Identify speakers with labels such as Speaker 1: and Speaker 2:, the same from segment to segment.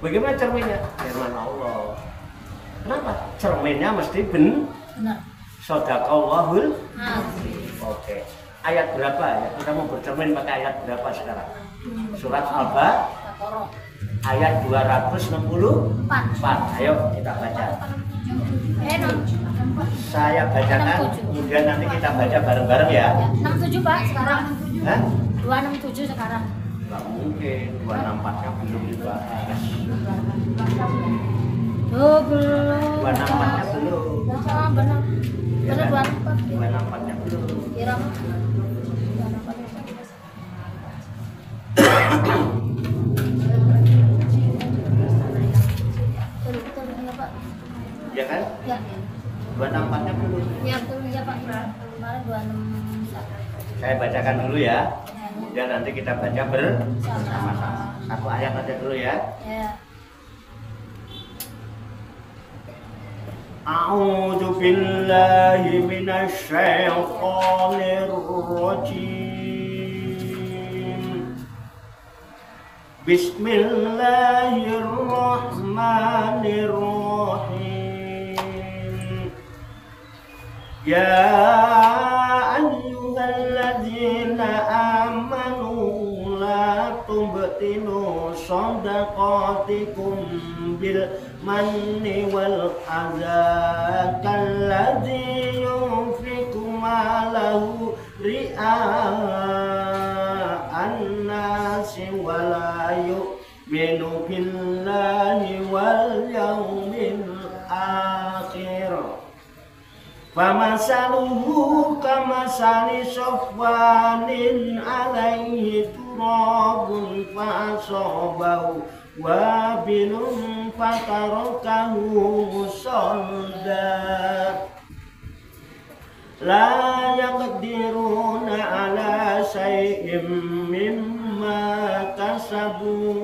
Speaker 1: Bagaimana cerminnya? Firman Allah. Kenapa? Cerminnya mesti benar. Shadaqallahul azim. Oke. Ayat berapa ya? Kita mau bercermin pakai ayat berapa sekarang? Surat Al-Baqarah ayat 264. Ayo kita baca. Saya bacakan, kemudian nanti kita baca bareng-bareng ya.
Speaker 2: 67 Pak sekarang.
Speaker 1: Hah?
Speaker 2: 267 sekarang.
Speaker 1: Nggak mungkin, 264-nya belum dibahas.
Speaker 2: Oh belum.
Speaker 1: 264-nya belum.
Speaker 2: Oh, benar.
Speaker 1: Ya
Speaker 2: Benar
Speaker 1: kan?
Speaker 2: 264.
Speaker 1: 264-nya belum.
Speaker 2: Kira betul ya Pak.
Speaker 1: Ya kan?
Speaker 2: Ya.
Speaker 1: 264-nya belum.
Speaker 2: Ya betul ya Pak. Kemarin 261.
Speaker 1: Saya bacakan dulu ya. Kemudian nanti kita baca bersama-sama. Satu ayat aja dulu ya.
Speaker 2: Ya.
Speaker 1: A'udzu billahi minasy syaithanir rajim. Bismillahirrahmanirrahim. Ya ayyuhalladzina amanu la tubtilu shadaqatikum bil manni wal adza kalladzi yunfiqu malahu ria'an nasi wa la yu'minu billahi wal yawmil akhir. Famasaluhu kamasali sofwanin alaihi turabun fa'asobahu wabilun fatarakahu musolda. La yaqdiruna ala syai'im mimma kasabu.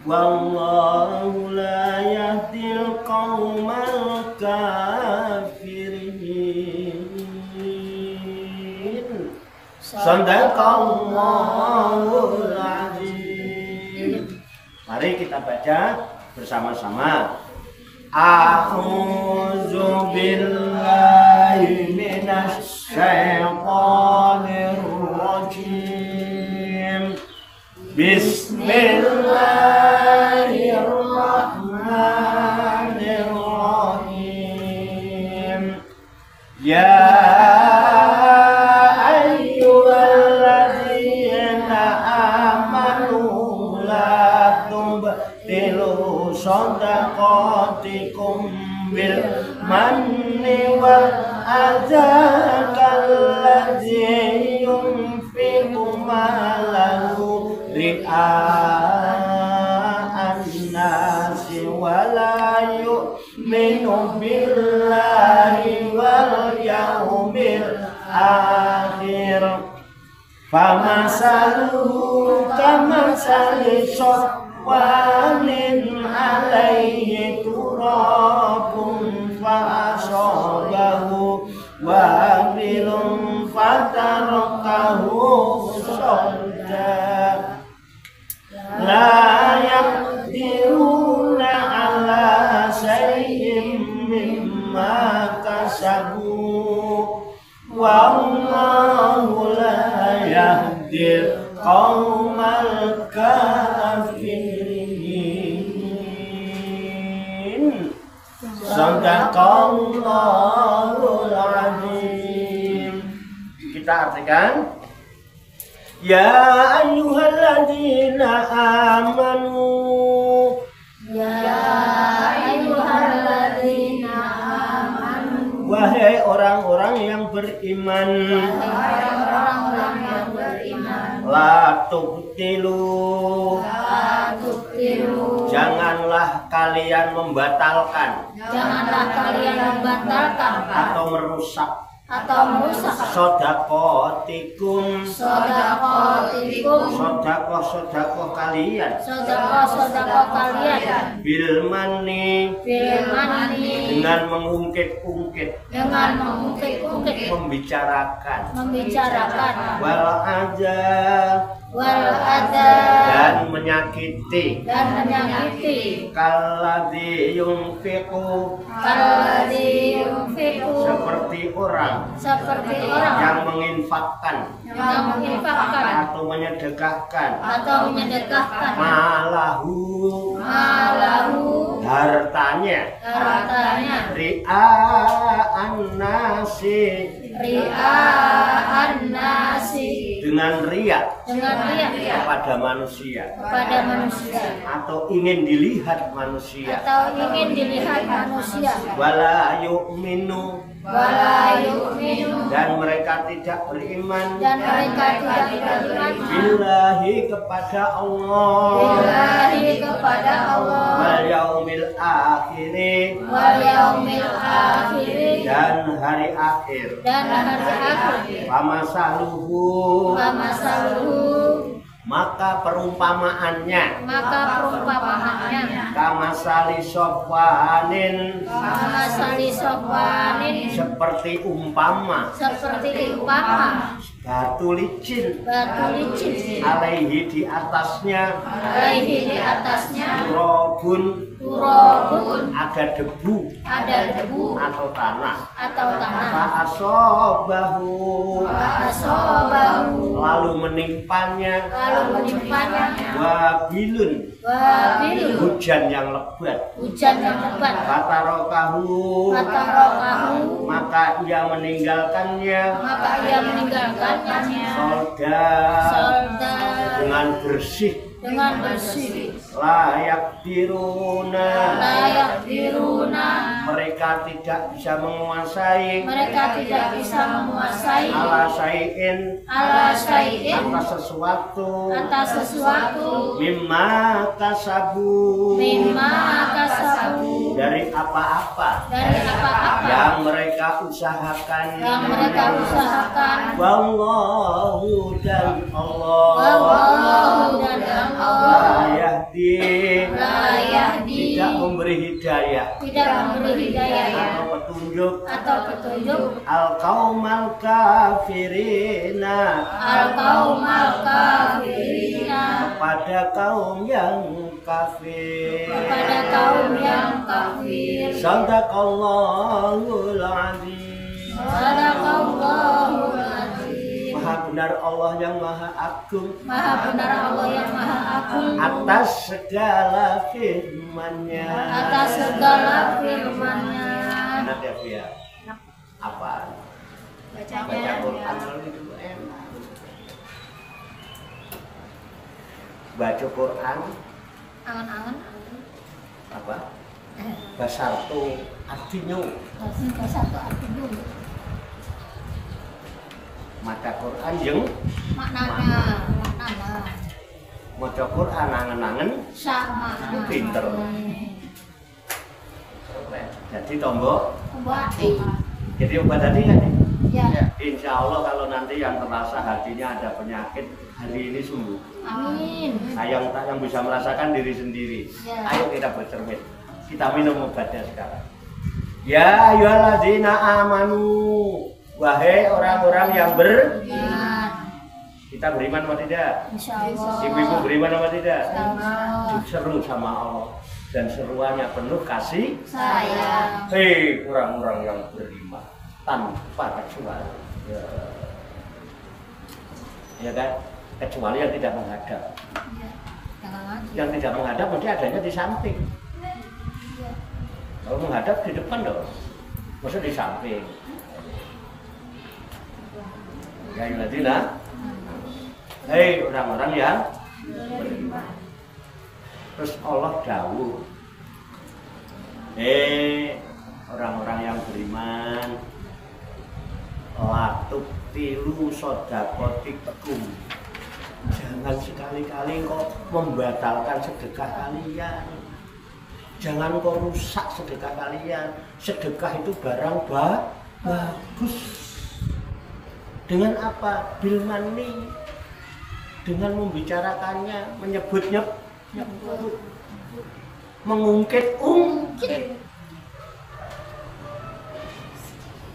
Speaker 1: Wallahu la yahdil qaumal kafirin. Shadaqallahul azim. Mari kita baca bersama-sama. A'udzu billahi minasy syaithanir rajim. Bismillahirrahmanirrahim. Ya ayyuhalladzina amanu la tubtilu shadaqatikum bil manni wal adza kalladzi yunfiqu malahu ria'an nasi wa la yu'minu billahi wal yawmil akhir. Famasaluhu kamasali sofwanin alaihi turabun fa'asobahu wabilun fatarakahu solda. La yaqdiruna ala syai'im mimma kasabu. Wallahu la yahdil qaumal kafirin. Shadaqallahul azim. Kita artikan. Ya ayyuhalladzina amanu.
Speaker 2: Ya ayyuhalladzina amanu.
Speaker 1: Wahai orang-orang yang beriman.
Speaker 2: Wahai orang-orang yang beriman.
Speaker 1: La tubtilu.
Speaker 2: La tubtilu.
Speaker 1: Janganlah kalian membatalkan.
Speaker 2: Janganlah kalian membatalkan
Speaker 1: Atau merusak. Shadaqatikum. Sodakoh kalian. Bil manni. Dengan mengungkit-ungkit. Membicarakan. Wal adza.
Speaker 2: wal adha
Speaker 1: dan menyakiti kalladzi yunfiqu seperti orang yang menginfakkan atau menyedekahkan malahu hartanya ria'an nasi dengan riak kepada manusia atau ingin dilihat manusia wala yu'minu dan mereka tidak beriman billahi kepada Allah wal yaumil akhir dan hari akhir famasaluhu maka perumpamaannya kamasali sofwanin seperti umpama batu licin alaihi di atasnya turabun ada debu atau tanah fa'asobahu lalu menimpanya wabilun hujan yang lebat fatarokahu maka ia meninggalkannya solda dengan bersih layak diruna mereka tidak bisa menguasai ala syai'in atas sesuatu mimma kasabu dari apa-apa yang mereka usahakan wallahu dan Allah la yahdi tidak memberi hidayah atau petunjuk al-qaumal kafirina kepada kaum yang kafir Sadaqallahul azim. Maha benar Allah yang maha agung atas segala firman-Nya. Enak ya Bu ya? Apa? Baca Quran itu enak. Baca Quran
Speaker 2: angan-angan
Speaker 1: apa? Basartu artinya maca Quran yang
Speaker 2: maknanya
Speaker 1: maca Quran angen-angen
Speaker 2: sama
Speaker 1: pinter. Jadi tombok
Speaker 2: hati.
Speaker 1: jadi obat hati kan?
Speaker 2: Ya.
Speaker 1: Insya Allah kalau nanti yang terasa hatinya ada penyakit hari ini sembuh.
Speaker 2: Amin.
Speaker 1: Nah, yang bisa merasakan diri sendiri.
Speaker 2: Ya.
Speaker 1: Ayo kita bercermin. Kita minum obatnya sekarang. Ya ayyuhalladzina amanu. Wahai orang-orang yang kita beriman apa tidak?
Speaker 2: Insyaallah.
Speaker 1: Ibu-ibu beriman apa tidak?
Speaker 2: Insyaallah.
Speaker 1: Seru sama Allah dan seruannya penuh kasih
Speaker 2: Sayang.
Speaker 1: hei orang-orang yang beriman tanpa kecuali ya kan, kecuali yang tidak menghadap. Yang tidak menghadap mesti adanya di samping. Kalau menghadap di depan dong, maksudnya di samping. Ya yuladina, hei orang-orang yang beriman. Terus Allah dawuh, orang-orang yang beriman, latuk tilu sodakotikum. Jangan sekali-kali kok membatalkan sedekah kalian. Jangan kok rusak sedekah kalian. Sedekah itu barang bagus. Dengan apa? Bilmani. Dengan membicarakannya, menyebutnya, mengungkit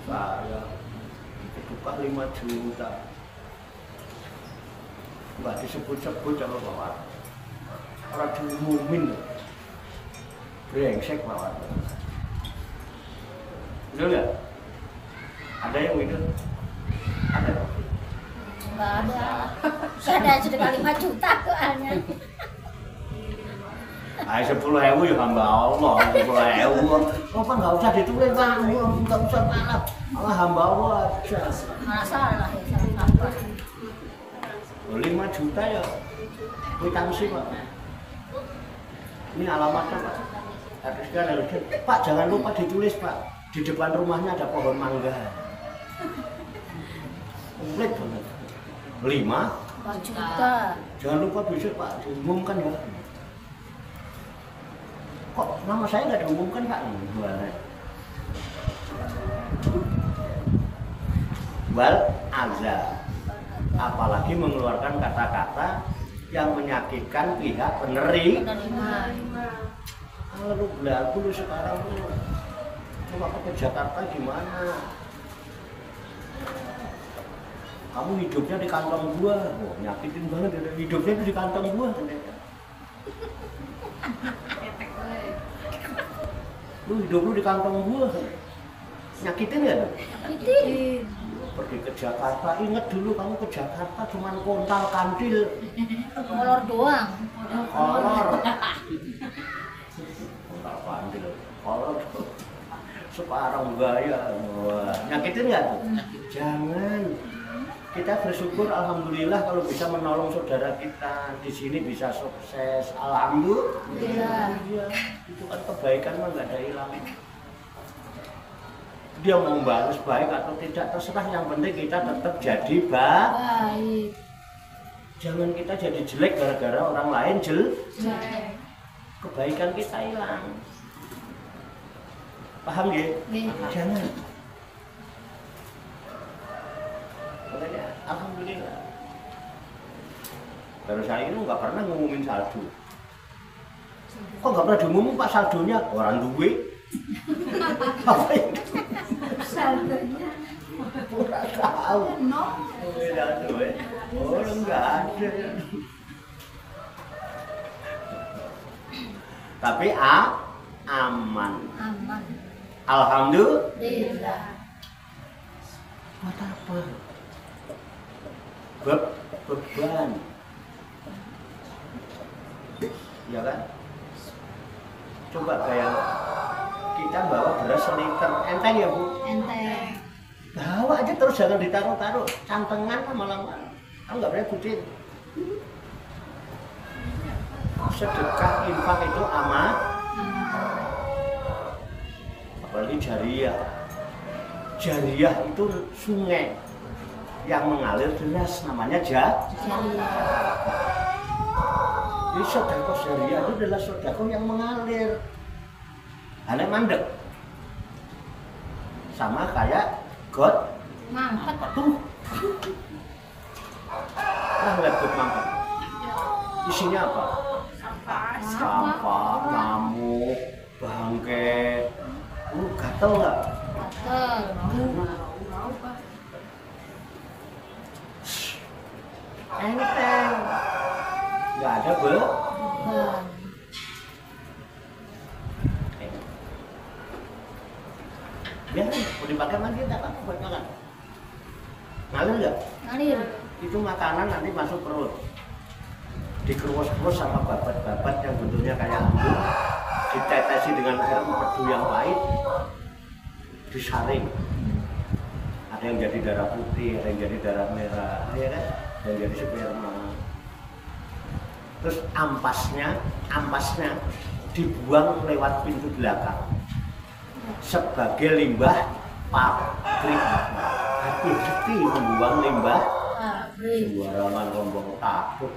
Speaker 1: saya tukar 5 juta nggak disebut-sebut sama bawa. Orang diumumin, brengsek bawa. Betul nggak? Ada yang itu? Ada?
Speaker 2: Nggak ada. Saya ada sudah kali 5 juta soalnya.
Speaker 1: Ay, 10.000 ya hamba Allah, 10.000. Apa nggak usah ditulis Pak, nggak usah malah, malah hamba Allah aja.
Speaker 2: Malah salah ya, salah apa?
Speaker 1: 5 juta ya, kwitansi Pak. Ini alamatnya Pak. Pak jangan lupa ditulis Pak, di depan rumahnya ada pohon mangga. Komplit banget. 5
Speaker 2: juta.
Speaker 1: Jangan lupa besok Pak diumumkan ya. Kok nama saya nggak diumumkan Pak? Wal azza, apalagi mengeluarkan kata-kata yang menyakitkan pihak penerima. Lalu belagu lu sekarang lu coba ke Jakarta gimana? Kamu hidupnya di kantong gua, oh, nyakitin banget hidupnya itu di kantong gua. Lu hidup lu di kantong gua, nyakitin ya?
Speaker 2: Nyakitin.
Speaker 1: Pergi ke Jakarta, inget dulu kamu ke Jakarta cuman kontal kantil.
Speaker 2: Kolor doang.
Speaker 1: Kolor. Kontal kantil, kolor. Sekarang gaya, wah, nyakitin nggak tuh? Jangan. Kita bersyukur, alhamdulillah kalau bisa menolong saudara kita di sini bisa sukses, alhamdulillah. Ya, itu kan kebaikan mah nggak ada hilang. Dia mau balas baik atau tidak terserah, yang penting kita tetap jadi baik. Jangan kita jadi jelek gara-gara orang lain jelek. Kebaikan kita hilang. Paham ya? Jangan. Makanya alhamdulillah. Terus saya ini nggak pernah ngumumin saldo. Kok nggak pernah diumumin Pak saldonya? Orang duwe. Apa itu?
Speaker 2: Saldonya.
Speaker 1: Kurang tahu. Oh enggak ada. Tapi aman.
Speaker 2: Aman.
Speaker 1: Alhamdulillah. Buat apa? Beban. Ya kan? Coba kayak kita bawa beras seliter, enteng ya Bu?
Speaker 2: Enteng.
Speaker 1: Bawa aja terus, jangan ditaruh-taruh, cantengan lama-lama. Kamu nggak boleh bucin. Sedekah infak itu amat, apalagi jariah. Jariah itu sungai yang mengalir deras, namanya jariah. Jadi sedekah jariah itu adalah sedekah yang mengalir. Aneh mandek, sama kayak got
Speaker 2: mampet
Speaker 1: tuh. Nah, lihat got mampet. Isinya apa? Sampah, nyamuk, bangke. Gatel nggak? Enteng. Nggak ada beban. Biarin, mau dipakai lagi tidak apa-apa buat makan. Ngalir nggak?
Speaker 2: Ngalir.
Speaker 1: Itu makanan nanti masuk perut. Dikerus-kerus sama babat-babat yang bentuknya kayak embun, ditetesi dengan air empedu yang pahit, disaring. Ada yang jadi darah putih, ada yang jadi darah merah, ya kan? Ada yang jadi sperma. Terus ampasnya dibuang lewat pintu belakang sebagai limbah pabrik. Hati-hati membuang limbah sembarangan, ngomong takut.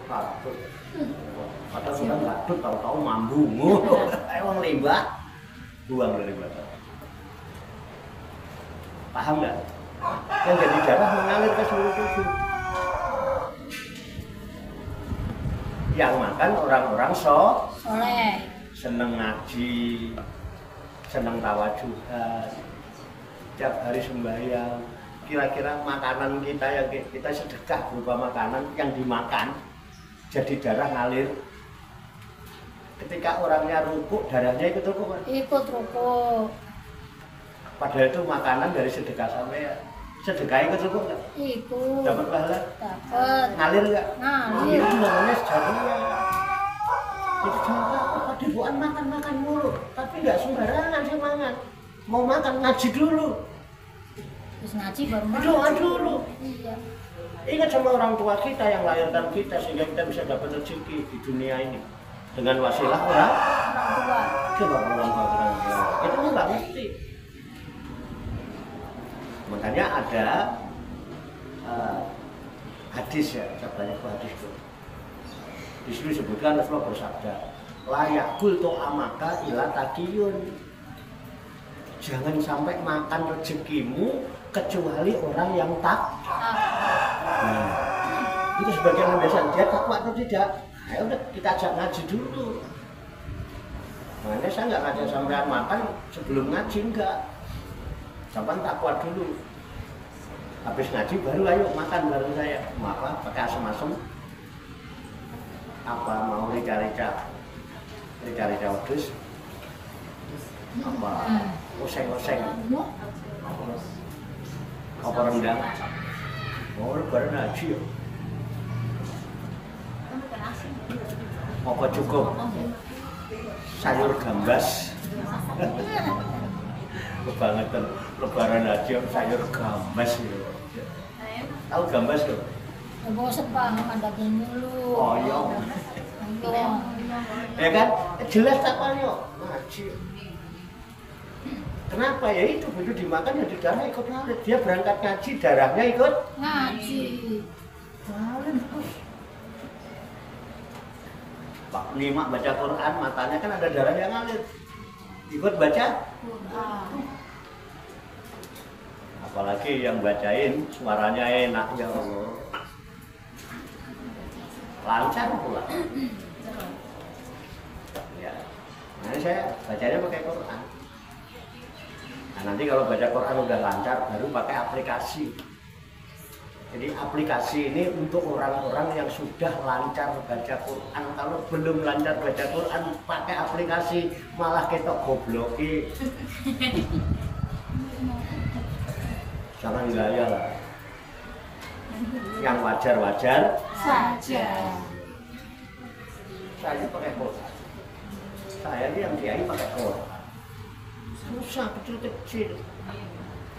Speaker 1: Padahal kita nggak takut, tahu-tahu mambung. Emang limbah, buang dari belakang. Paham nggak? Yang jadi darah mengalir ke seluruh tubuh. Yang makan orang-orang soleh, seneng ngaji, seneng tawajuhan, tiap hari sembahyang. Kira-kira makanan kita yang kita sedekah berupa makanan yang dimakan jadi darah ngalir. Ketika orangnya rukuk, darahnya ikut rukuk kan?
Speaker 2: Ikut rukuk.
Speaker 1: Padahal itu makanan dari sedekah sampai sedekah ikut rukuk nggak?
Speaker 2: Ikut.
Speaker 1: Dapat pahala?
Speaker 2: Dapat.
Speaker 1: Ngalir nggak?
Speaker 2: Ngalir.
Speaker 1: Itu namanya sejariah. Itu jangan apa dibuat makan mulu, tapi nggak sembarangan sih mangan. Mau makan ngaji dulu.
Speaker 2: Terus ngaji baru makan.
Speaker 1: Doa dulu.
Speaker 2: Iya.
Speaker 1: Ingat sama orang tua kita yang lahirkan kita sehingga kita bisa dapat rezeki di dunia ini dengan wasilah orang
Speaker 2: Tua.
Speaker 1: coba orang tua itu nggak mesti. Makanya ada hadis ya, contohnya hadis itu. Di sini disebutkan Rasulullah bersabda, layak kulto amaka ila takiyun. Jangan sampai makan rezekimu kecuali orang yang tak. Nah, itu sebagai landasan dia takwa atau tidak. Ayo udah kita ajak ngaji dulu. Makanya saya nggak ngajak sampean makan sebelum ngaji, enggak. Sampai takwa dulu. Habis ngaji baru ayo makan bareng saya. Apa pakai asam-asam? Apa mau rica-rica wedhus? Apa oseng-oseng? Apa rendang? Oh, lebaran ngaji ya? Apa cukup sayur gambas? Kebangetan lebaran haji sayur gambas ya. Tahu gambas tuh?
Speaker 2: Ya bosan Pak makan daging mulu.
Speaker 1: Oyong.
Speaker 2: Oyong.
Speaker 1: Ya kan? Jelas takwannya ngaji. Kenapa? Ya itu begitu dimakan ya di darah ikut ngalir. Dia berangkat ngaji, darahnya ikut
Speaker 2: Ngaji.
Speaker 1: ngalir terus. Pak Lima baca Quran, matanya kan ada darah yang ngalir. Ikut baca
Speaker 2: Quran.
Speaker 1: apalagi yang bacain suaranya enak, ya Allah, lancar pula ya. Nah saya bacanya pakai Quran. Nah nanti kalau baca Quran udah lancar baru pakai aplikasi. Jadi aplikasi ini untuk orang-orang yang sudah lancar baca Quran. Kalau belum lancar baca Quran pakai aplikasi malah ketok gobloki. Jangan gaya lah. Yang wajar-wajar
Speaker 2: Saja.
Speaker 1: saya pakai Quran. Saya ini yang kiai pakai Quran. Susah kecil-kecil.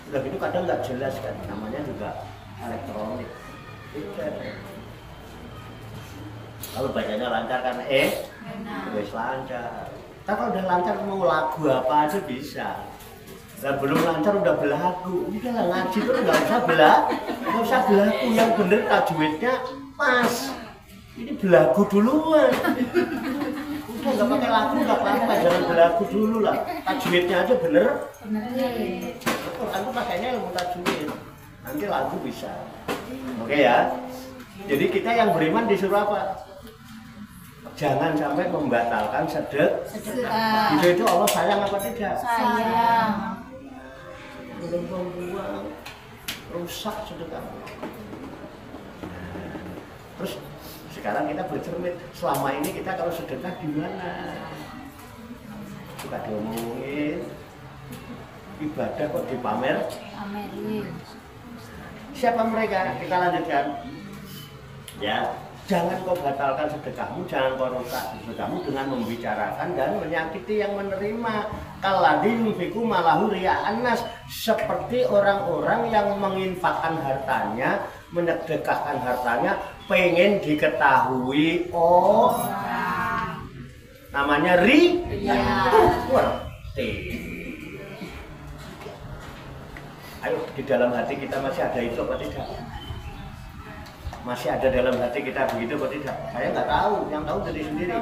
Speaker 1: Udah gitu kadang nggak jelas kan, namanya juga elektronik. Kalau bacanya lancar kan wes lancar. Tapi kalau udah lancar mau lagu apa aja bisa. Dan belum lancar udah belagu, udah lah ngaji tuh nggak usah belagu, yang bener tajwidnya pas. Ini belagu duluan. Udah nggak pakai lagu nggak apa-apa, jangan belagu dulu lah. Tajwidnya aja bener. Aku pakainya ilmu tajwid. Nanti lagu bisa. Oke ya. Jadi kita yang beriman disuruh apa? Jangan sampai membatalkan sedekah. Itu Allah sayang apa tidak?
Speaker 2: Sayang.
Speaker 1: Belum membuang rusak sedekah. Terus sekarang kita bercermin, selama ini kita kalau sedekah di mana? Suka diomongin, ibadah kok dipamer.
Speaker 2: Amin.
Speaker 1: Siapa mereka? Kita lanjutkan. Ya, jangan kau batalkan sedekahmu, jangan kau rusak sedekahmu dengan membicarakan dan menyakiti yang menerima. Kalladzi yunfiqu malahu riya'an nas, seperti orang-orang yang menginfakkan hartanya, menyedekahkan hartanya pengen diketahui orang. Namanya riya. Ayo, di dalam hati kita masih ada itu apa tidak? Masih ada dalam hati kita begitu atau tidak? Saya nggak tahu, yang tahu diri sendiri.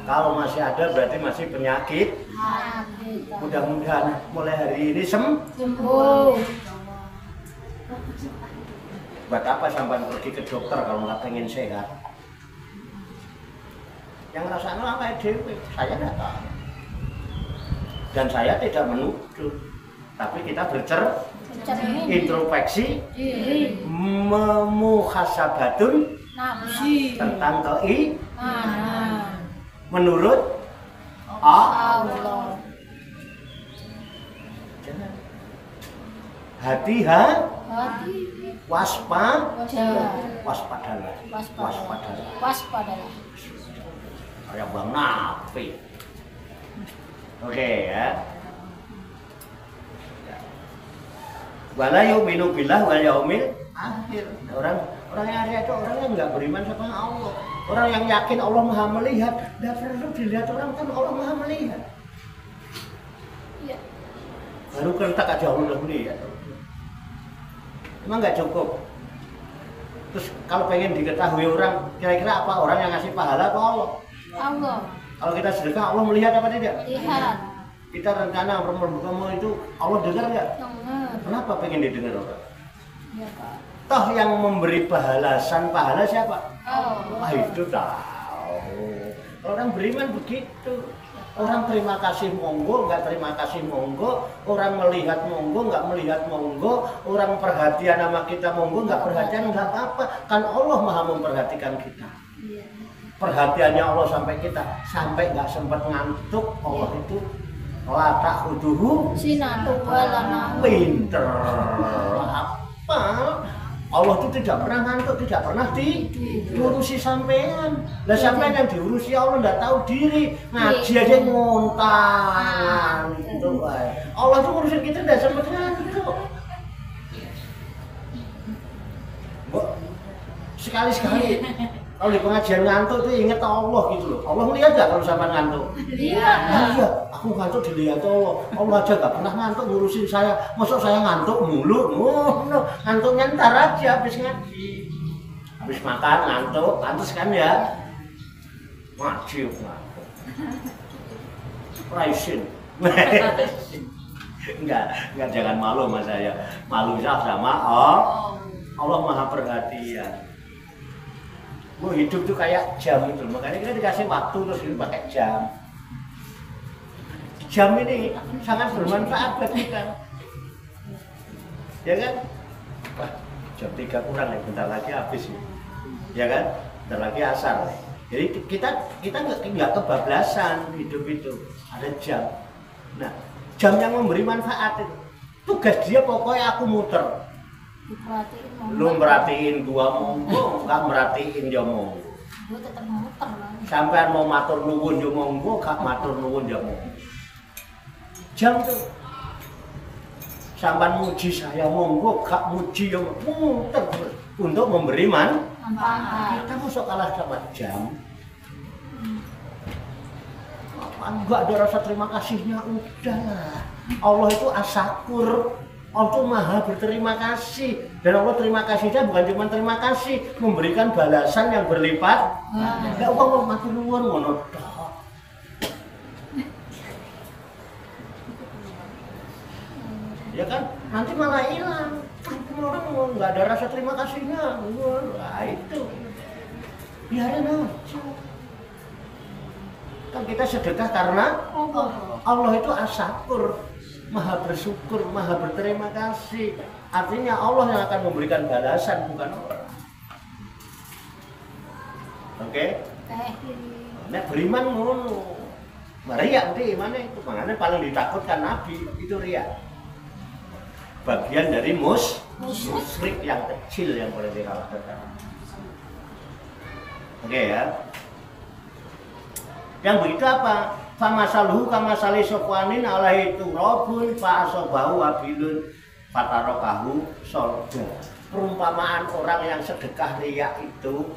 Speaker 1: Kalau masih ada berarti masih penyakit. Mudah-mudahan mulai hari ini sembuh. Buat apa sampai pergi ke dokter kalau nggak pengen sehat? Yang rasanya apa dewe? Saya nggak tahu. Dan saya tidak menuduh, tapi kita introspeksi, memuhasabatun
Speaker 2: nafsi
Speaker 1: tentang
Speaker 2: keimanan
Speaker 1: menurut
Speaker 2: Allah.
Speaker 1: Hati waspadalah. Kayak Bang Nafi. Oke ya. Wala yu'minu billah wal yaumil akhir. Orang yang ada itu orang yang nggak beriman sama Allah. Orang yang yakin Allah Maha melihat, nggak perlu dilihat orang, kan Allah Maha melihat.
Speaker 2: Iya.
Speaker 1: Baru kentak aja Allah udah melihat. Emang nggak cukup. Terus kalau pengen diketahui orang, kira-kira apa orang yang ngasih pahala apa Allah?
Speaker 2: Allah.
Speaker 1: Kalau kita sedekah, Allah melihat apa tidak?
Speaker 2: Lihat.
Speaker 1: Kita rencana kamu itu Allah dengar nggak?
Speaker 2: Dengar.
Speaker 1: Kenapa pengen didengar orang?
Speaker 2: Ya, Pak.
Speaker 1: Toh yang memberi pahala siapa?
Speaker 2: Oh.
Speaker 1: Wah itu tahu. Orang beriman begitu. Orang terima kasih monggo, nggak terima kasih monggo. Orang melihat monggo, nggak melihat monggo. Orang perhatian sama kita monggo, nggak perhatian nggak apa-apa. Kan Allah Maha memperhatikan kita.
Speaker 2: Iya.
Speaker 1: Perhatiannya Allah sampai kita sampai nggak sempat ngantuk. Allah itu latak huduhu
Speaker 2: Sinatu walana.
Speaker 1: pinter apa? Allah itu tidak pernah ngantuk, tidak pernah diurusi sampean. Lah sampean yang diurusi Allah nggak tahu diri, ngaji aja ngontangan itu baik. Allah itu ngurusin kita nggak sempat ngantuk. Sekali-sekali kalau di pengajian ngantuk itu inget Allah gitu loh. Allah melihat gak kalau sampean ngantuk?
Speaker 2: Lihat.
Speaker 1: Iya, aku ngantuk dilihat Allah. Allah aja gak pernah ngantuk ngurusin saya. Masuk saya ngantuk mulu. Ngantuknya ntar aja habis ngaji. Habis makan ngantuk, pantes kan ya? Ngaji ngantuk. Raisin. Enggak jangan malu sama saya. Malu sama Allah Maha Perhatian. Mau hidup tuh kayak jam itu, makanya kita dikasih waktu terus ini pakai jam. Jam ini sangat bermanfaat bagi kita, ya kan? Wah, jam 3 kurang ya, bentar lagi habis ya kan? Bentar lagi asar. Jadi kita nggak kebablasan hidup itu, ada jam. Nah, jam yang memberi manfaat itu, tugas dia pokoknya aku muter. Lu merhatiin gua monggo, nggak merhatiin ya monggo.
Speaker 2: Gua tetap muter lah.
Speaker 1: Sampai mau matur nuwun ya monggo, gak matur nuwun ya monggo. Jam tuh. Sampai muji saya monggo, gak muji ya muter untuk memberi manfaat. Kita masuk kalah sama jam. Enggak ada rasa terima kasihnya, udah. Allah itu as-syakur. Allah itu Maha berterima kasih, dan Allah terima kasihnya bukan cuma terima kasih, memberikan balasan yang berlipat. Ya Allah mau matur nuwun ngono tok. Ya kan, nanti malah hilang. Orang nggak ada rasa terima kasihnya. Wah itu, biarin aja. Kan kita sedekah karena Allah itu as-syakur. Maha bersyukur, maha berterima kasih. Artinya Allah yang akan memberikan balasan, bukan orang. Oke? Nah, beriman ngono. Riya nanti mana itu? Makanya paling ditakutkan Nabi itu riya. Bagian dari musyrik yang kecil yang boleh dikalahkan. Oke ya. Yang begitu apa? Famasaluhu kamasali sofwanin alaihi turabun fa'asobahu wabilun fatarokahu sorga. Perumpamaan orang yang sedekah riya itu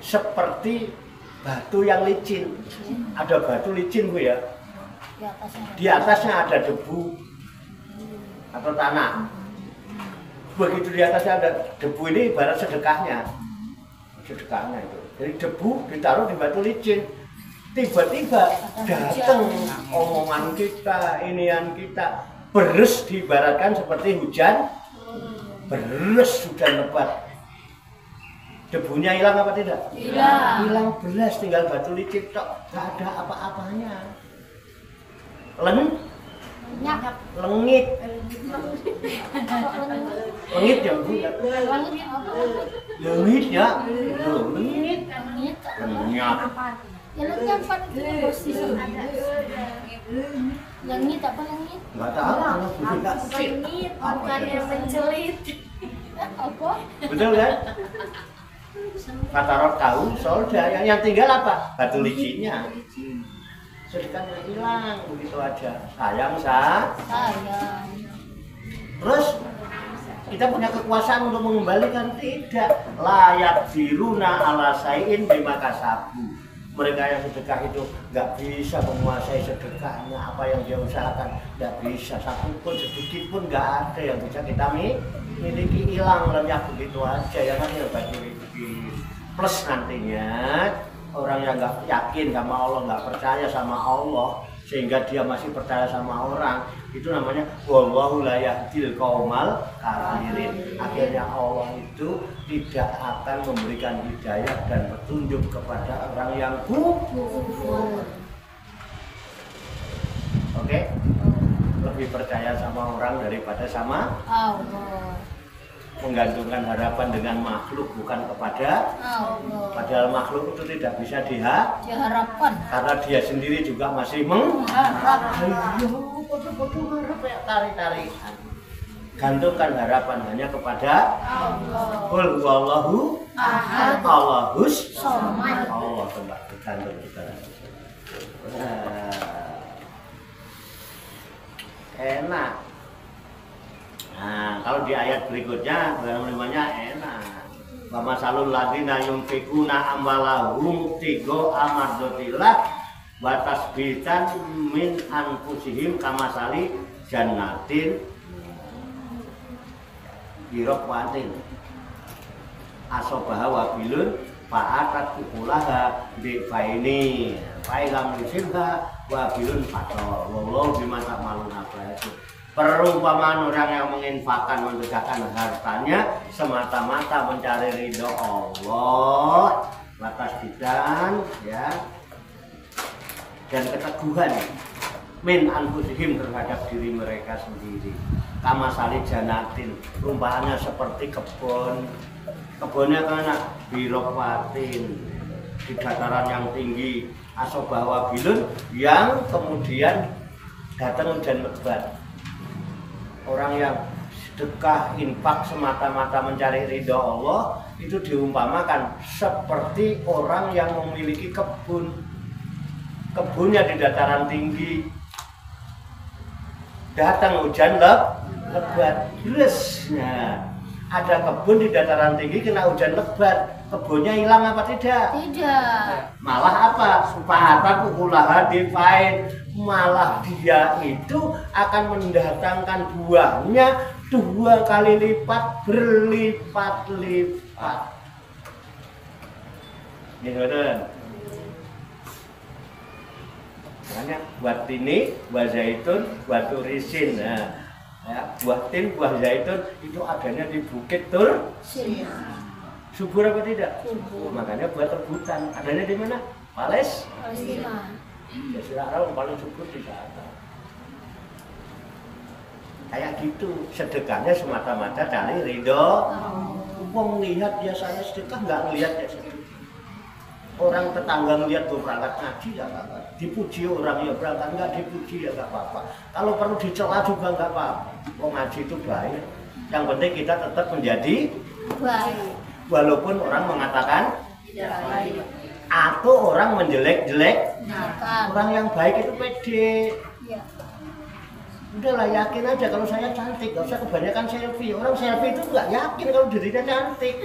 Speaker 1: seperti batu yang licin. Ada batu licin Bu ya. Di atasnya ada debu atau tanah. Begitu di atasnya ada debu, ini ibarat sedekahnya. Sedekahnya itu. Jadi debu ditaruh di batu licin. Tiba-tiba datang omongan kita, inian kita, beres diibaratkan seperti hujan, beres hujan lebat. Debunya hilang apa tidak? Hilang beres, tinggal batu licin tok, nggak ada apa-apanya.
Speaker 2: Nyap.
Speaker 1: Lengit. Lengit ya Bu?
Speaker 2: Langit apa?
Speaker 1: Lengit ya? Lengit.
Speaker 2: Langit.
Speaker 1: Lenyap.
Speaker 2: Ya lenyap kan posisi ada. Langit apa langit?
Speaker 1: Nggak tahu.
Speaker 2: Langit bukan yang mencelit. Apa?
Speaker 1: Betul kan? Kata roh tahu, solda. Yang tinggal apa? Batu licinnya. Sedekahnya hilang begitu aja. Sayang
Speaker 2: Sayang.
Speaker 1: Terus kita punya kekuasaan untuk mengembalikan? Tidak. Layak diruna ala sayin bima kasabu. Mereka yang sedekah itu nggak bisa menguasai sedekahnya, apa yang dia usahakan nggak bisa, satu pun sedikit pun nggak ada yang bisa kita miliki, hilang lenyap begitu aja ya kan ya bagi plus nantinya orang yang nggak yakin sama Allah, nggak percaya sama Allah sehingga dia masih percaya sama orang, itu namanya wallahu la yahdil qaumal kafirin. Akhirnya Allah itu tidak akan memberikan hidayah dan petunjuk kepada orang yang kufur. Oke? Lebih percaya sama orang daripada sama
Speaker 2: Allah.
Speaker 1: Menggantungkan harapan dengan makhluk bukan kepada
Speaker 2: Allah.
Speaker 1: Padahal makhluk itu tidak bisa
Speaker 2: diharapkan
Speaker 1: karena dia sendiri juga masih mengharap. Ayo, bodoh-bodoh harap ya, tarik-tarikan. Gantungkan harapan hanya kepada
Speaker 2: Allah.
Speaker 1: Qul huwallahu ahad, Allahus
Speaker 2: Somad.
Speaker 1: Allah tempat bergantung kita. Enak. Nah, kalau di ayat berikutnya, limanya enak. Wa masalul ladzina yunfikuna amwalahum tigo amardotillah wa tasbitan min anfusihim kamasali jannatin birokwatin asobaha wabilun fa'atat ukulaha bi'faini fa'ilam yusirha wabilun fatol wallahu bima ta'maluna basir. Perumpamaan orang yang menginfakkan, mentegakkan hartanya semata-mata mencari ridho Allah, batas bidan, ya, dan keteguhan min anfusihim terhadap diri mereka sendiri. Kama sali janatin, perumpamannya seperti kebun. Kebunnya karena birokwatin di dataran yang tinggi, asobawa bilun yang kemudian datang hujan lebat. Orang yang sedekah infak semata-mata mencari ridho Allah itu diumpamakan seperti orang yang memiliki kebun. Kebunnya di dataran tinggi, datang hujan lebat, terusnya ada kebun di dataran tinggi kena hujan lebat, kebunnya hilang apa tidak?
Speaker 2: Tidak.
Speaker 1: Malah apa? Supaya ukulaha difain, malah dia itu akan mendatangkan buahnya 2 kali lipat, berlipat-lipat. Ini betul. Makanya buat ini, buah zaitun, buah turisin. Nah, ya, buah tin, buah zaitun itu adanya di Bukit Tur. Subur apa tidak?
Speaker 2: Subur.
Speaker 1: Makanya buat rebutan. Adanya di mana?
Speaker 2: Palestina.
Speaker 1: Ya Arab paling subur di sana. Kayak gitu, sedekahnya semata-mata cari ridho. Wong lihat biasanya sedekah nggak ngelihat ya sedekah. Orang tetangga ngelihat gue berangkat ngaji ya nggak apa-apa. Dipuji orang ya berangkat, nggak dipuji ya nggak apa-apa. Kalau perlu dicela juga nggak apa-apa. Wong ngaji itu baik. Yang penting kita tetap menjadi
Speaker 2: Baik.
Speaker 1: Walaupun orang mengatakan
Speaker 2: Tidak baik.
Speaker 1: atau orang menjelek-jelek,
Speaker 2: Makan.
Speaker 1: orang yang baik itu pede.
Speaker 2: Ya.
Speaker 1: Udahlah yakin aja kalau saya cantik, gak usah kebanyakan selfie. Orang selfie itu nggak yakin kalau dirinya cantik.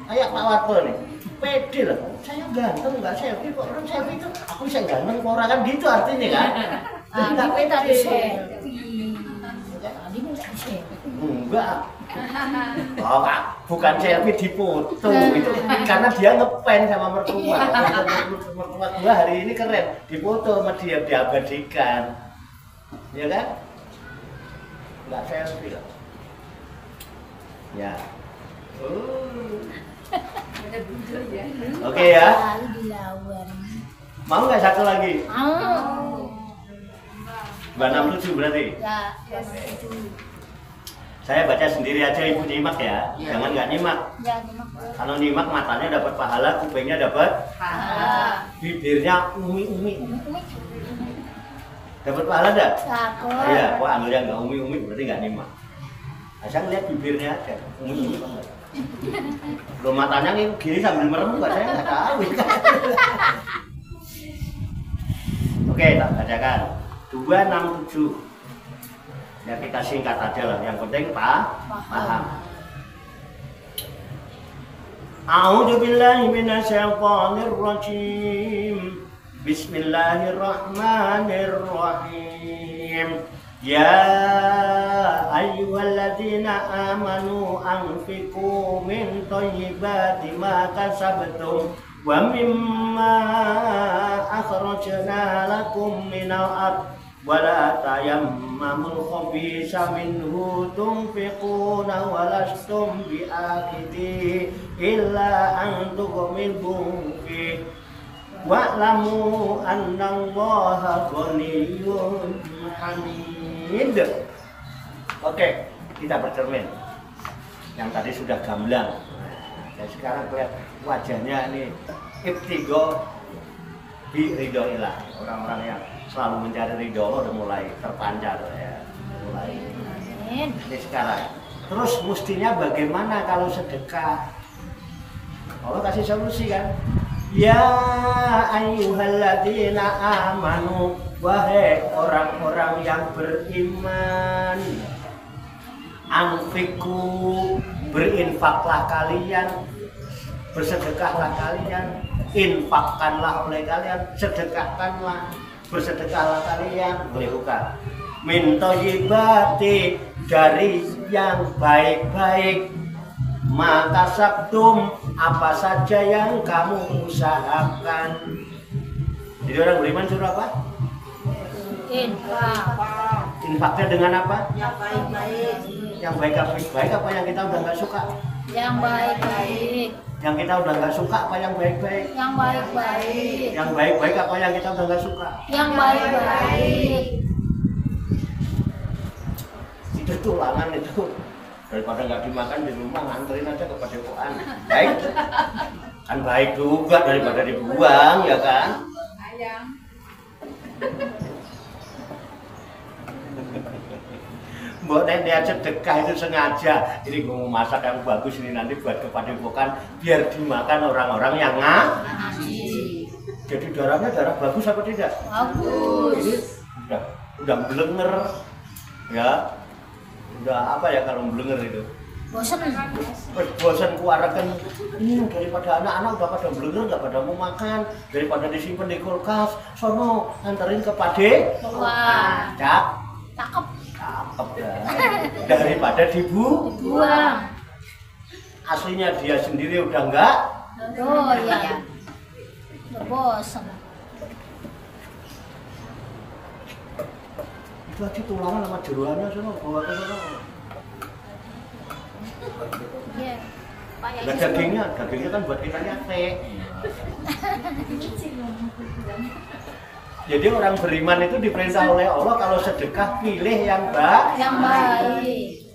Speaker 1: Kayak Pak Warto nih, pede lah. Saya ganteng nggak selfie kok, orang selfie itu aku bisa ganteng kok orang kan gitu artinya kan. Jadi nggak
Speaker 2: Minta
Speaker 1: pede.
Speaker 2: selfie. Tadi minta selfie.
Speaker 1: Enggak. Oh, bukan selfie dipoto. Itu karena dia ngepen sama mertua. Mertua gua hari ini keren, dipoto sama dia, diabadikan. Ya kan? Enggak selfie lah. Ya. Oke ya.
Speaker 2: Lalu dilawan.
Speaker 1: Mau nggak satu lagi?
Speaker 2: Mau.
Speaker 1: 267 berarti?
Speaker 2: Ya, 267.
Speaker 1: Saya baca sendiri aja, ibu nyimak ya, jangan nggak nyimak.
Speaker 2: Ya, nyimak.
Speaker 1: Kalau nyimak matanya dapat pahala, kupingnya dapat
Speaker 2: Pahala.
Speaker 1: bibirnya umi-umi. Dapat pahala enggak?
Speaker 2: Dapat.
Speaker 1: Iya, kok anggurnya nggak umi-umi berarti nggak nyimak. Asal lihat bibirnya aja, umi-umi banget. Lo matanya nih gini sambil merem nggak, saya nggak tahu. Oke, tak bacakan 267. Ya kita singkat aja lah, yang penting paham. A'udzu billahi minasyaitonir rajim. Bismillahirrahmanirrahim. Ya ayyuhalladzina amanu anfiqu min thayyibati ma kasabtum wa mimma akhrajna lakum minal ardh wala tayammamul khabisa minhu tunfiquna walastum bi'akhidhi illa an tughmidu fi wa'lamu annallaha ghaniyyun hamid. Oke, kita bercermin. Yang tadi sudah gamblang. Dan sekarang lihat wajahnya ini ibtigo bi ridhoillah. Orang-orang yang selalu mencari ridho Allah udah mulai terpancar ya. Mulai. Ini sekarang. Terus mestinya bagaimana kalau sedekah? Allah kasih solusi kan? Ya ayyuhalladzina amanu, wahai orang-orang yang beriman, anfiku, berinfaklah kalian, bersedekahlah kalian, infakkanlah oleh kalian, sedekahkanlah, bersedekahlah kalian, boleh buka. Min thayyibati, dari yang baik-baik, maka sabtum, apa saja yang kamu usahakan. Jadi orang beriman suruh apa?
Speaker 2: Infak.
Speaker 1: Infaknya dengan apa?
Speaker 2: Yang baik-baik.
Speaker 1: Yang baik-baik apa yang kita udah nggak suka?
Speaker 2: Yang baik-baik.
Speaker 1: Yang kita udah nggak suka apa yang baik-baik?
Speaker 2: Yang baik-baik.
Speaker 1: Yang baik-baik apa yang kita udah nggak suka?
Speaker 2: Yang baik-baik.
Speaker 1: Itu tulangan itu. Daripada nggak dimakan di rumah, nganterin aja ke padepokan. Baik, kan baik juga daripada dibuang, ya kan?
Speaker 2: Ayam.
Speaker 1: Mbok niat sedekah itu sengaja. Ini gue mau masak yang bagus ini nanti buat ke padepokan biar dimakan orang-orang yang ngaji. Jadi darahnya darah bagus apa tidak?
Speaker 2: Bagus.
Speaker 1: Ini udah belenger, ya. Udah apa ya kalau belenger itu?
Speaker 2: Bosan.
Speaker 1: Bosan kuarakan ini daripada anak-anak udah pada belenger nggak pada mau makan, daripada disimpan di kulkas, sono anterin ke
Speaker 2: Wah.
Speaker 1: cak.
Speaker 2: Cakep.
Speaker 1: Cakep ya. Daripada dibuang. Aslinya dia sendiri udah enggak.
Speaker 2: Oh iya. Udah bosan.
Speaker 1: Itu aja tulangan sama jeruannya sono bawa ke sono.
Speaker 2: Iya.
Speaker 1: Nah, dagingnya kan buat kita nyate. Jadi orang beriman itu diperintah oleh Allah kalau sedekah pilih yang baik.
Speaker 2: Yang baik.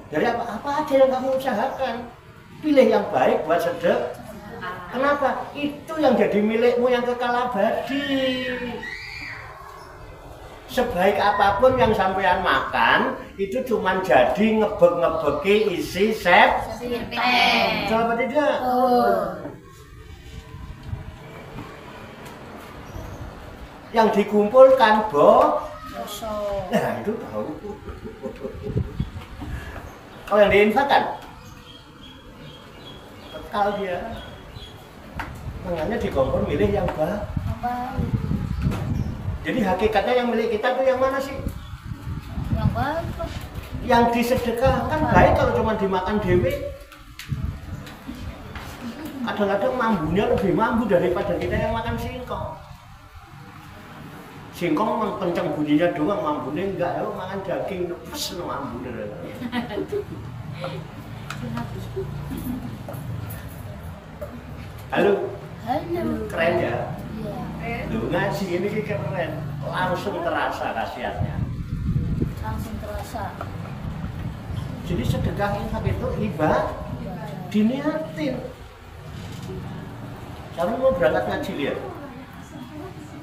Speaker 1: Jadi apa aja yang kamu usahakan, pilih yang baik buat sedekah. Kenapa? Itu yang jadi milikmu yang kekal abadi. Sebaik apapun yang sampean makan, itu cuma jadi ngebek-ngebeki isi sep. Coba tidak?
Speaker 2: Oh.
Speaker 1: Yang dikumpulkan
Speaker 2: Bosok.
Speaker 1: nah itu tahu. Kalau yang diinfakkan, kekal dia. Makanya dikompor milih yang baik.
Speaker 2: Yang baik.
Speaker 1: Jadi hakikatnya yang milik kita itu yang mana sih?
Speaker 2: Yang baik.
Speaker 1: Yang disedekahkan baik kalau cuma dimakan dewe. Kadang-kadang mambunya lebih mambu daripada kita yang makan singkong. Singkong kenceng bunyinya doang, mambunya enggak, ya makan daging nepes mambu. Halo.
Speaker 2: Halo.
Speaker 1: Keren ya. Lu ngaji ini keren, langsung terasa khasiatnya.
Speaker 2: Langsung terasa.
Speaker 1: Jadi sedekah infak itu ibadah diniatin. Kalau mau berangkat ngaji lihat,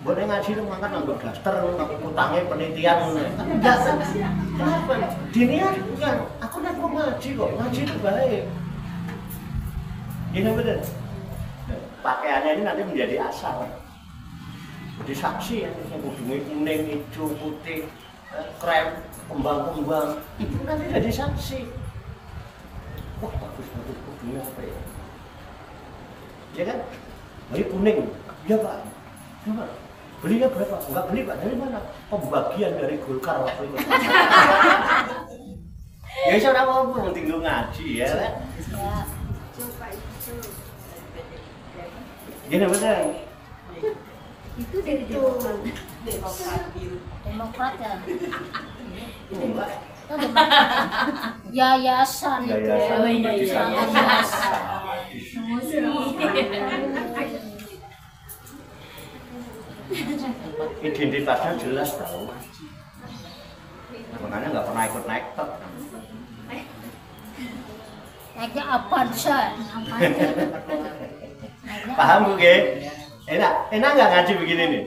Speaker 1: boleh ngaji lu makan nanggung daster, utangnya penelitian, enggak kan? Kenapa? Diniatkan. Aku nak mau ngaji kok, ngaji itu baik. Ini benar. Pakaiannya ini nanti menjadi asal. Jadi saksi ya, hidungnya kuning, hijau, putih, krem, kembang-kembang, itu nanti jadi saksi. Wah bagus hidungnya apa ya? Ya kan? Ini kuning, ya Pak. Coba belinya berapa? Enggak beli Pak, dari mana? Pembagian dari Golkar waktu itu. Ya saya mau tinggal ngaji ya kan? Gini bener.
Speaker 2: Itu dari Demokrat ya.
Speaker 1: Enggak.
Speaker 2: Yayasan itu.
Speaker 1: Yayasan. Identitasnya jelas tau. Makanya nggak pernah ikut naik truk.
Speaker 2: Naiknya Avanza.
Speaker 1: Paham Bu Ge? Enak nggak ngaji begini nih?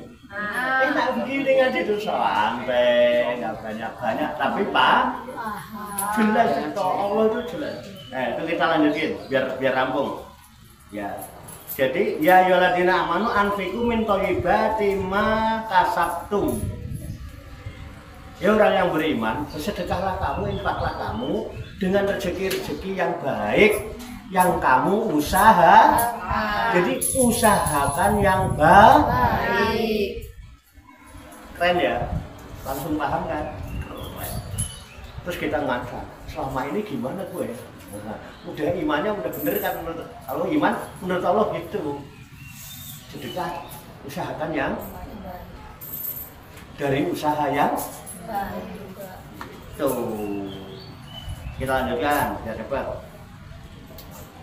Speaker 1: Enak begini ngaji tuh santai, nggak banyak-banyak, tapi Pak jelas itu Allah itu jelas. Itu kita lanjutin biar rampung. Ya. Jadi ya ayyuhalladzina amanu anfiqu min thayyibati ma kasabtum. Ya orang yang beriman, bersedekahlah kamu, infaklah kamu dengan rezeki-rezeki yang baik yang kamu usaha. Jadi usahakan yang baik. Keren ya? Langsung paham kan? Terus kita ngaca, selama ini gimana gue? Nah, udah imannya udah bener kan menurut kalau iman menurut Allah gitu. Sedekah usahakan yang dari usaha yang tuh. Kita lanjutkan, ya cepat.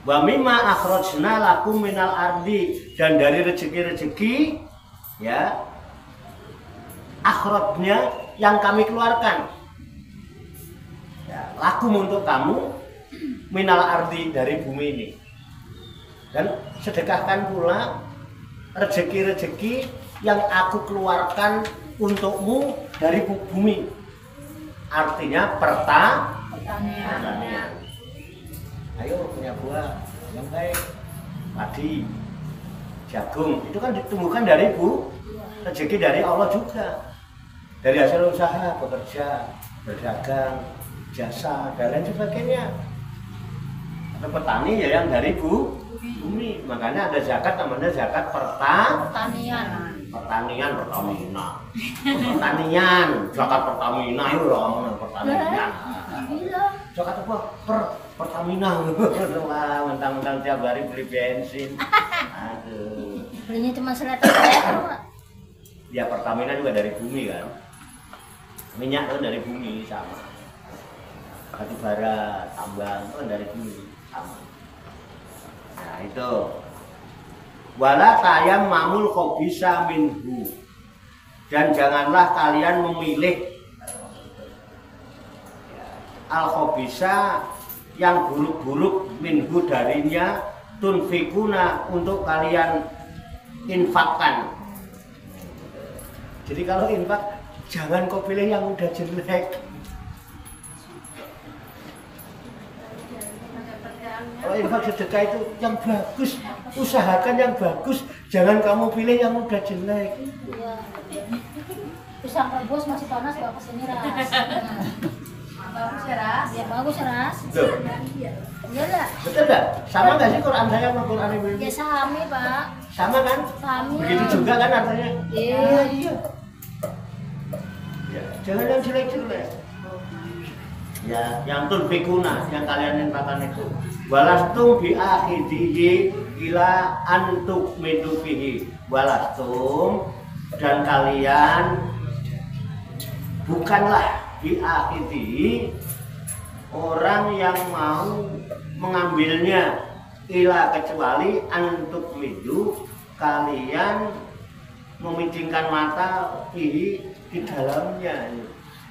Speaker 1: Wa mimma akhrajna lakum minal ardi, dan dari rezeki-rezeki ya akhrajnya yang kami keluarkan ya, lakum untuk kamu minal ardi dari bumi ini, dan sedekahkan pula rezeki-rezeki yang aku keluarkan untukmu dari bumi, artinya pertanian. Ayo punya buah yang baik, padi, jagung, itu kan ditumbuhkan dari rezeki dari Allah juga, dari hasil usaha, bekerja, berdagang, jasa, dan lain sebagainya. Ada petani ya yang dari bumi, makanya ada zakat namanya zakat pertanian, zakat Pertamina itu orang pertanian. Zakat apa? Pertamina. Wah, mentang-mentang tiap hari beli bensin. Aduh.
Speaker 2: Belinya cuma 100 Pak.
Speaker 1: Ya Pertamina juga dari bumi kan. Minyak itu dari bumi sama. Batu bara, tambang itu dari bumi sama. Nah itu. Wala tayam mamul kobisa minhu, dan janganlah kalian memilih al-khobisa yang buruk-buruk minhu darinya, tunfikuna untuk kalian infakkan. Jadi kalau infak jangan kau pilih yang udah jelek. Kalau infak sedekah itu yang bagus, usahakan yang bagus, jangan kamu pilih yang udah jelek.
Speaker 2: Iya. Pisang rebus masih panas gak kesini Ras. Bagus ya Ras? Ya bagus ya Ras.
Speaker 1: Betul.
Speaker 2: Iya lah.
Speaker 1: Betul nggak? Sama nggak sih Quran saya sama Quran Ibu?
Speaker 2: Ya sama Pak.
Speaker 1: Sama kan?
Speaker 2: Sama.
Speaker 1: Begitu juga kan artinya?
Speaker 2: Iya.
Speaker 1: Iya. Ya, jangan yang jelek-jelek. Ya, yang tunfikuna, yang kalian infakkan itu. Walastum bi akhidihi ila antuk midufihi. Walastum, dan kalian bukanlah bi akhidihi orang yang mau mengambilnya, ila kecuali antuk midu, kalian memicingkan mata di dalamnya.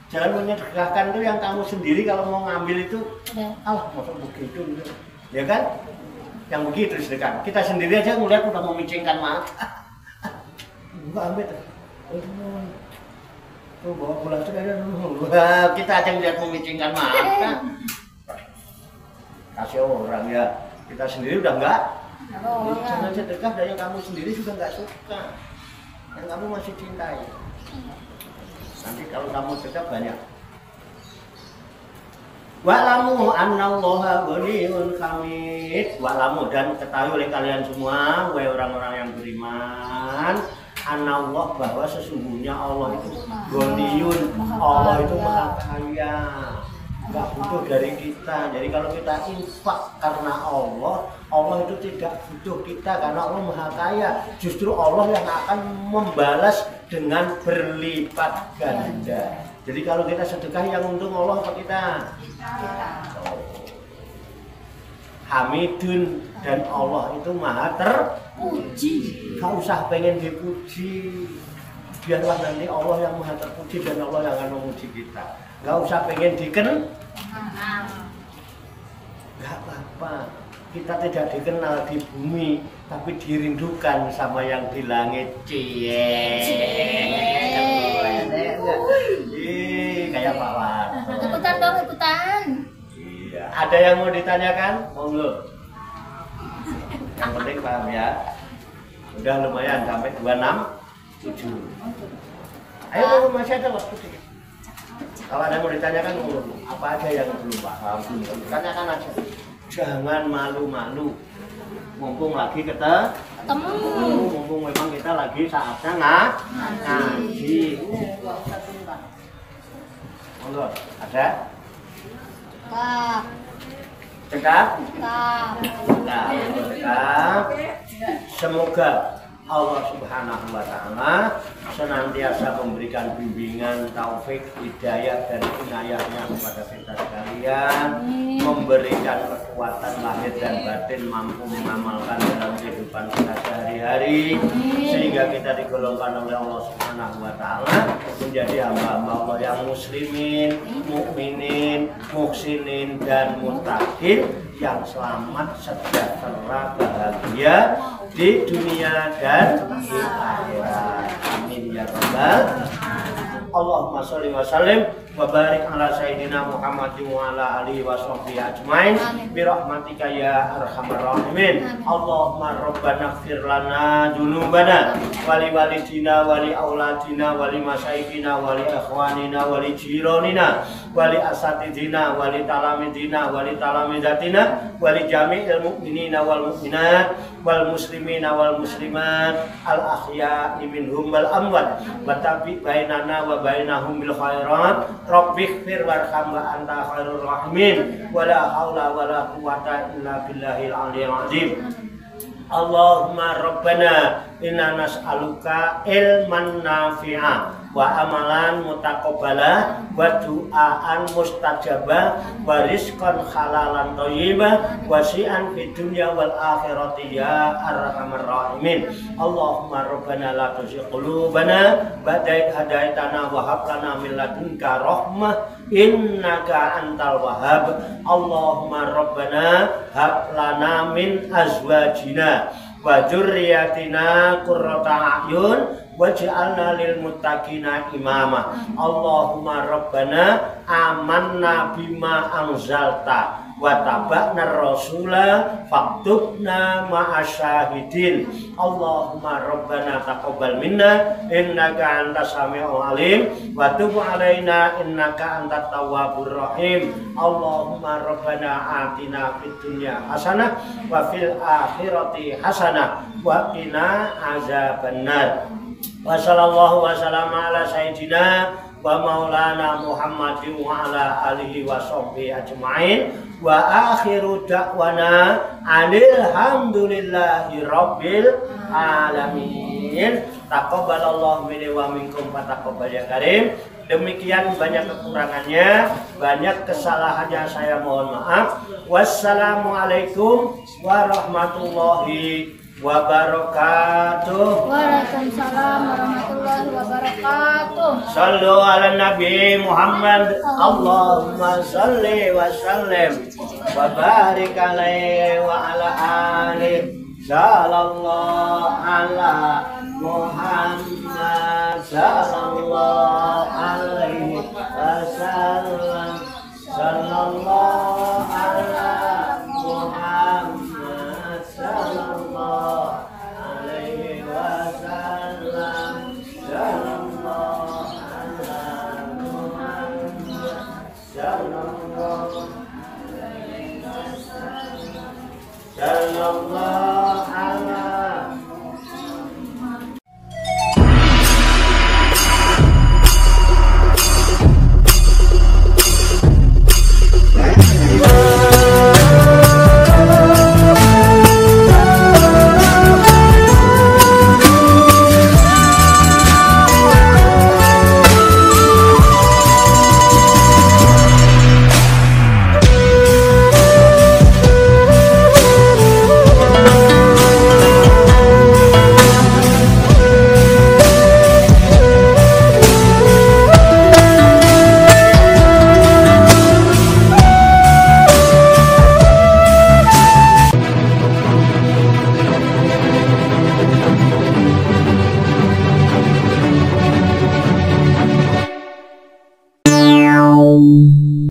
Speaker 1: Jangan menyedekahkan itu yang kamu sendiri kalau mau ngambil itu, Allah masa begitu, ya kan? Yang begitu sedekah. Kita sendiri aja ngeliat udah memicingkan mata. Enggak ambil. Tuh bawa pulang saja dulu. Kita aja ngeliat memicingkan mata. Kasih orang ya. Kita sendiri udah enggak. Jangan sedekah dari yang kamu sendiri juga enggak suka. Yang kamu masih cintai. Nanti kalau kamu sedekah banyak. Wa'lamu annallaha ghaniyyun hamid. Wa'lamu, dan ketahui oleh kalian semua, wahai orang-orang yang beriman, anallah, bahwa sesungguhnya Allah itu ghaniyyun, Allah itu maha kaya, nggak butuh dari kita. Jadi kalau kita infak karena Allah, Allah itu tidak butuh kita karena Allah maha kaya. Justru Allah yang akan membalas dengan berlipat ganda. Jadi kalau kita sedekah yang untung Allah apa kita? Hamidun, dan Allah itu maha terpuji. Gak usah pengen dipuji, biarlah nanti Allah yang maha terpuji dan Allah yang akan memuji kita. Gak usah pengen dikenal, gak apa-apa. Kita tidak dikenal di bumi, tapi dirindukan sama yang di langit. Kayak Pak Wan.
Speaker 2: Ikutan dong, ikutan.
Speaker 1: Iya. Ada yang mau ditanyakan? Monggo. Yang penting paham ya. Udah lumayan sampai 26, 7. Ayo masih ada waktu sedikit. Kalau ada yang mau ditanyakan, monggo. Apa aja yang belum paham? Tanyakan aja. Jangan malu-malu. Mumpung lagi ketemu, mumpung memang kita lagi saatnya ngaji. Monggo, ada? Cekap? Cekap. Semoga Allah Subhanahu wa Ta'ala senantiasa memberikan bimbingan, taufik, hidayah dan inayahnya kepada kita sekalian, memberikan kekuatan lahir dan batin mampu mengamalkan dalam kehidupan kita sehari-hari, sehingga kita digolongkan oleh Allah Subhanahu wa Ta'ala menjadi hamba-hamba Allah yang muslimin, mukminin, muhsinin dan muttaqin, yang selamat, sejahtera, bahagia di dunia dan di akhirat. Amin ya rabbal. Allahumma sholli wa sallim wa barik ala sayyidina Muhammadin wa ala alihi wa sahbihi ajmain bi rahmatika ya arhamar rahimin. Allahumma rabbana ighfir lana dzunubana wa li walidina wa li auladina wa li masyayikhina wa li ikhwanina wa li jiranina wa li asatidina wa li talamidina wa li talamidatina wa li jami'il mu'minina wal mu'minat wal muslimina wal muslimat al ahya'i minhum wal amwat wa tabi bainana wa bainahum bil khairat. Rabbighfir warham wa anta khairur rahimin. Wala haula wala quwwata illa billahil aliyyil azim. Allahumma rabbana inna nas'aluka ilman nafi'a wa amalan mutaqabbala wa du'aan mustajabah wa rizqan halalan thayyibah wa si'an fid dunya wal akhirati ya arhamar rahimin. Allahumma rabbana la tuzigh qulubana ba'da idh hadaitana wa hab lana min ladunka rahmah innaka antal wahhab. Allahumma rabbana hab lana min azwajina wa dzurriyyatina qurrata a'yun waj'alna lil muttaqina imama. Allahumma rabbana amanna bima anzalta wa taba'na rasula faktubna ma'asyahidin. Allahumma rabbana taqabbal minna innaka antas samiul alim wa tub alaina innaka antat tawwabur rahim. Allahumma rabbana atina fid dunya hasanah wa fil akhirati hasanah wa qina azabannar. Wa sallallahu wa sallama ala sayyidina wa maulana Muhammadin wa ala alihi wa sahbihi ajma'in. Wa akhiru da'wana alhamdulillahi rabbil alamin. Taqabbalallahu minni wa minkum wa taqabbal ya karim. Demikian banyak kekurangannya, banyak kesalahannya, saya mohon maaf. Wassalamualaikum warahmatullahi wabarakatuh.
Speaker 2: Waalaikumsalam warahmatullahi wabarakatuh.
Speaker 1: Sallu ala Nabi Muhammad. Allahumma salli wa sallim wa barik alaihi wa ala alihi. Sallallahu ala Muhammad sallallahu